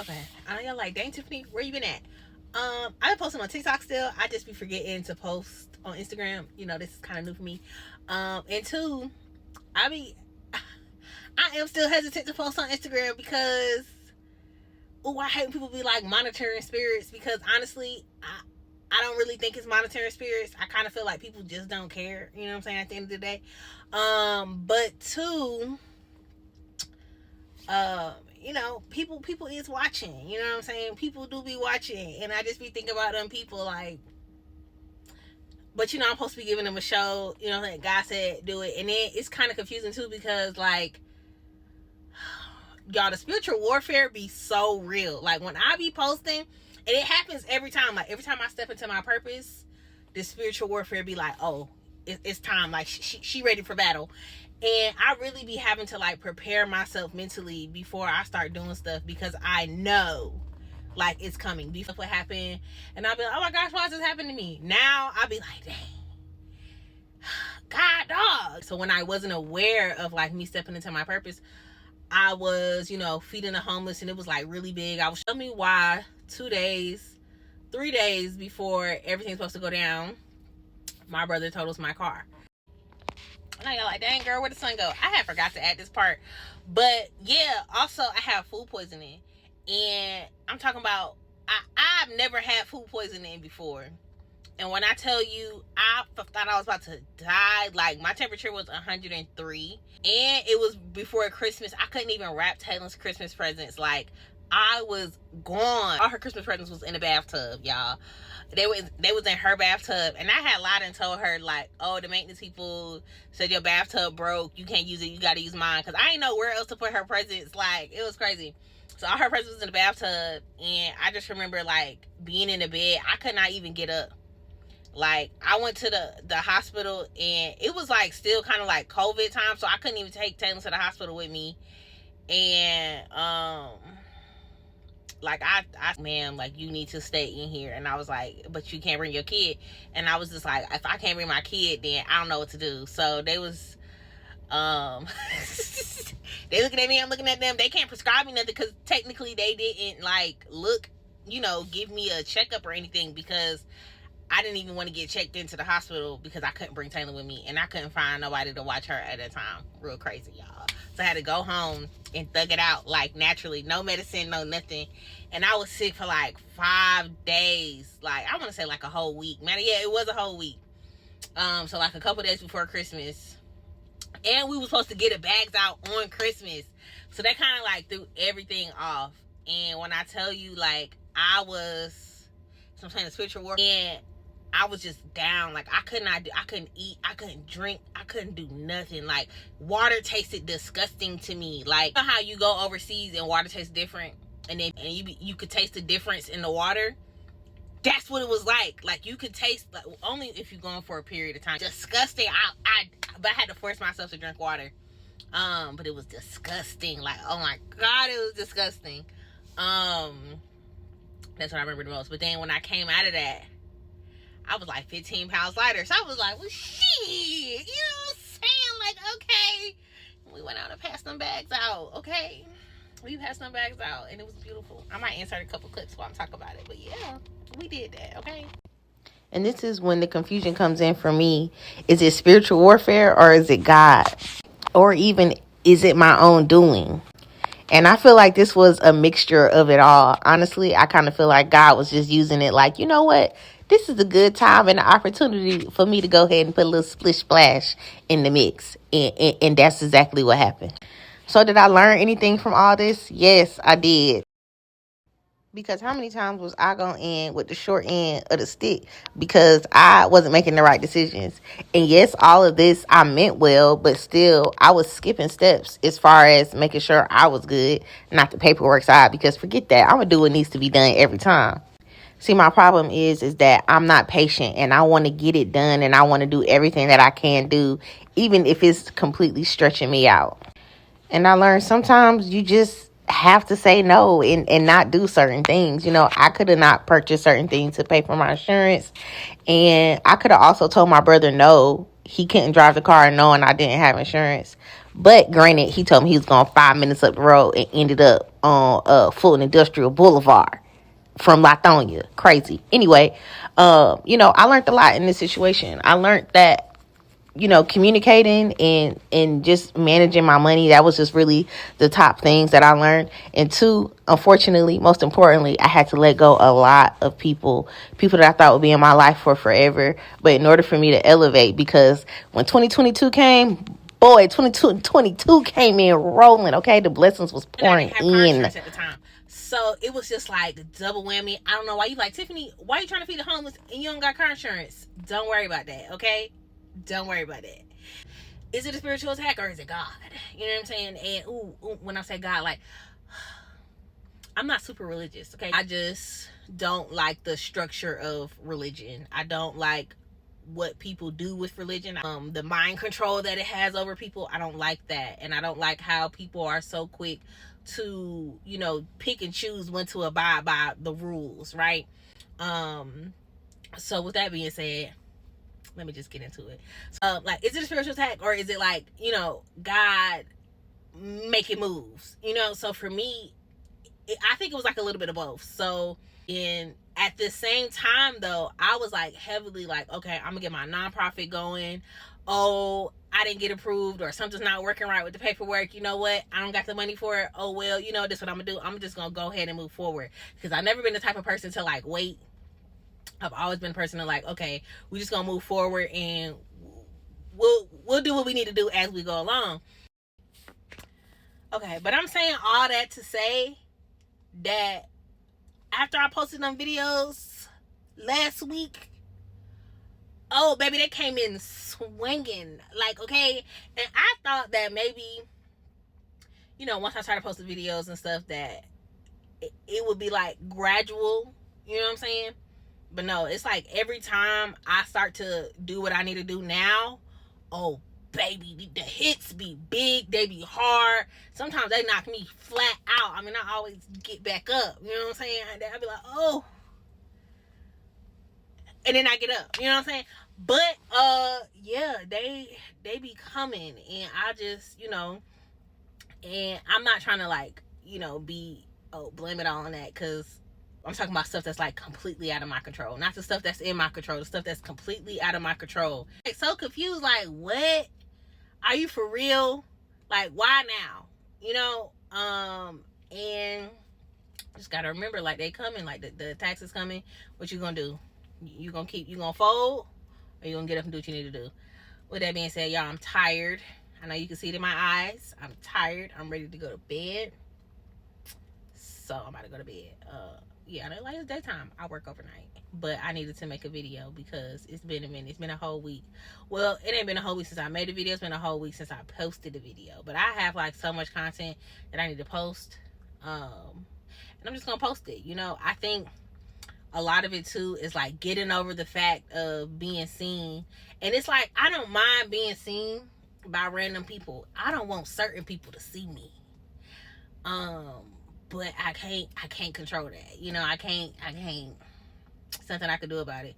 popping? Y'all like, dang, Tiffany, where you been at? I've been posting on TikTok still. I just be forgetting to post on Instagram. You know, this is kind of new for me. And two, I be, I am still hesitant to post on Instagram because, oh, I hate when people be like monitoring spirits because honestly, I don't really think it's monitoring spirits. I kind of feel like people just don't care. You know what I'm saying? At the end of the day, but two, you know, people is watching. You know what I'm saying? People do be watching, and I just be thinking about them people like. But you know, I'm supposed to be giving them a show. You know, like God said, do it, and then it's kind of confusing too because like, y'all, the spiritual warfare be so real. Like when I be posting, and it happens every time. Like every time I step into my purpose, the spiritual warfare be like, oh, it's time. Like she ready for battle. And I really be having to like prepare myself mentally before I start doing stuff because I know like it's coming. Before what happened, and I'll be like, oh my gosh, why is this happening to me? Now I'll be like, dang, God dog. So when I wasn't aware of like me stepping into my purpose, I was, you know, feeding the homeless, and it was like really big. I was showing me why 3 days before everything's supposed to go down, my brother told us my car. Now you're like, dang girl, where the sun go? I had forgot to add this part. But yeah, also I have food poisoning. And I'm talking about, I've never had food poisoning before. And when I tell you, I thought I was about to die. Like my temperature was 103. And it was before Christmas. I couldn't even wrap Taylor's Christmas presents. Like I was gone. All her Christmas presents was in the bathtub, y'all. They was in her bathtub, and I had lied and told her like, oh, the maintenance people said your bathtub broke, you can't use it, you gotta use mine, because I didn't know where else to put her presents. Like it was crazy. So all her presents was in the bathtub, and I just remember like being in the bed. I could not even get up. Like I went to the hospital, and it was like still kind of like COVID time, so I couldn't even take Taylor to the hospital with me. And like I ma'am, like you need to stay in here. And I was like, but you can't bring your kid. And I was just like, if I can't bring my kid, then I don't know what to do. So they was they looking at me, I'm looking at them. They can't prescribe me nothing because technically they didn't like look, you know, give me a checkup or anything, because I didn't even want to get checked into the hospital because I couldn't bring Taylor with me, and I couldn't find nobody to watch her at that time. Real crazy, y'all. So I had to go home and thug it out like naturally. No medicine, no nothing. And I was sick for like 5 days. Like I want to say like a whole week. Man, yeah, it was a whole week. So like a couple days before Christmas. And we were supposed to get the bags out on Christmas. So that kind of like threw everything off. And when I tell you, like, I was, so I'm saying, the spiritual war, and I was just down. Like I couldn't eat, I couldn't drink, I couldn't do nothing. Like water tasted disgusting to me. Like, you know how you go overseas and water tastes different, and then you could taste the difference in the water? That's what it was like. Like you could taste, like, only if you're going for a period of time. Disgusting. But I had to force myself to drink water. But it was disgusting. Like, oh my God, it was disgusting. That's what I remember the most. But then when I came out of that, I was like 15 pounds lighter. So I was like, well, shit. You know what I'm saying? Like, okay. We went out and passed them bags out. Okay. We passed them bags out, and it was beautiful. I might insert a couple clips while I'm talking about it. But yeah, we did that. Okay. And this is when the confusion comes in for me. Is it spiritual warfare, or is it God? Or even, is it my own doing? And I feel like this was a mixture of it all. Honestly, I kind of feel like God was just using it like, you know what? This is a good time and an opportunity for me to go ahead and put a little splish splash in the mix. And that's exactly what happened. So did I learn anything from all this? Yes, I did. Because how many times was I going to end with the short end of the stick because I wasn't making the right decisions? And yes, all of this, I meant well, but still, I was skipping steps as far as making sure I was good, not the paperwork side, because forget that. I'm going to do what needs to be done every time. See, my problem is that I'm not patient, and I want to get it done, and I want to do everything that I can do, even if it's completely stretching me out. And I learned sometimes you just have to say no and not do certain things. You know, I could have not purchased certain things to pay for my insurance, and I could have also told my brother no, he couldn't drive the car knowing I didn't have insurance. But granted, he told me he was going 5 minutes up the road and ended up on Fulton Industrial Boulevard from Lithonia. Crazy. Anyway, I learned a lot in this situation. I learned that communicating and just managing my money, that was just really the top things that I learned. And two, unfortunately, most importantly, I had to let go a lot of people that I thought would be in my life for forever. But in order for me to elevate, because when 2022 came, boy, 2022 came in rolling. Okay, the blessings was pouring in at the time. So it was just like double whammy. I don't know why you like, Tiffany, why are you trying to feed the homeless and you don't got car insurance? Don't worry about that, okay? Don't worry about that. Is it a spiritual attack or is it God? You know what I'm saying? And when I say God, like, I'm not super religious, okay? I just don't like the structure of religion. I don't like what people do with religion. The mind control that it has over people, I don't like that. And I don't like how people are so quick to, pick and choose when to abide by the rules, right? So with that being said, let me just get into it. Like, is it a spiritual attack or is it like, God making moves? So for me, I think it was like a little bit of both. So at the same time though, I was like heavily like, okay, I'm gonna get my nonprofit going. Oh, I didn't get approved or something's not working right with the paperwork. You know what? I don't got the money for it. Oh well, this is what I'm gonna do. I'm just gonna go ahead and move forward, because I've never been the type of person to like wait. I've always been a person to like, okay, we're just gonna move forward and we'll do what we need to do as we go along. Okay, but I'm saying all that to say that after I posted them videos last week, oh baby, they came in swinging. Like, okay, and I thought that maybe, once I started posting videos and stuff, that it would be like gradual. You know what I'm saying? But no, it's like every time I start to do what I need to do now, oh baby, the hits be big, they be hard. Sometimes they knock me flat out. I mean, I always get back up. You know what I'm saying? I'd be like, oh, and then I get up. You know what I'm saying? But yeah, they be coming, and I just, and I'm not trying to like, be blame it all on that, because I'm talking about stuff that's like completely out of my control, not the stuff that's in my control, the stuff that's completely out of my control. Like, so confused, like, what? Are you for real? Like, why now? And just gotta remember, like, they coming, like the tax is coming. What you gonna do? You gonna fold, or you gonna get up and do what you need to do? With that being said, y'all, I'm tired. I know you can see it in my eyes. I'm tired. I'm ready to go to bed. So I'm about to go to bed. Yeah, like, it's daytime. I work overnight. But I needed to make a video because it's been a minute. It's been a whole week. Well, it ain't been a whole week since I made a video. It's been a whole week since I posted a video. But I have like so much content that I need to post. And I'm just going to post it. I think a lot of it too is like getting over the fact of being seen. And it's like, I don't mind being seen by random people. I don't want certain people to see me. But I can't control that. I can't something I could do about it.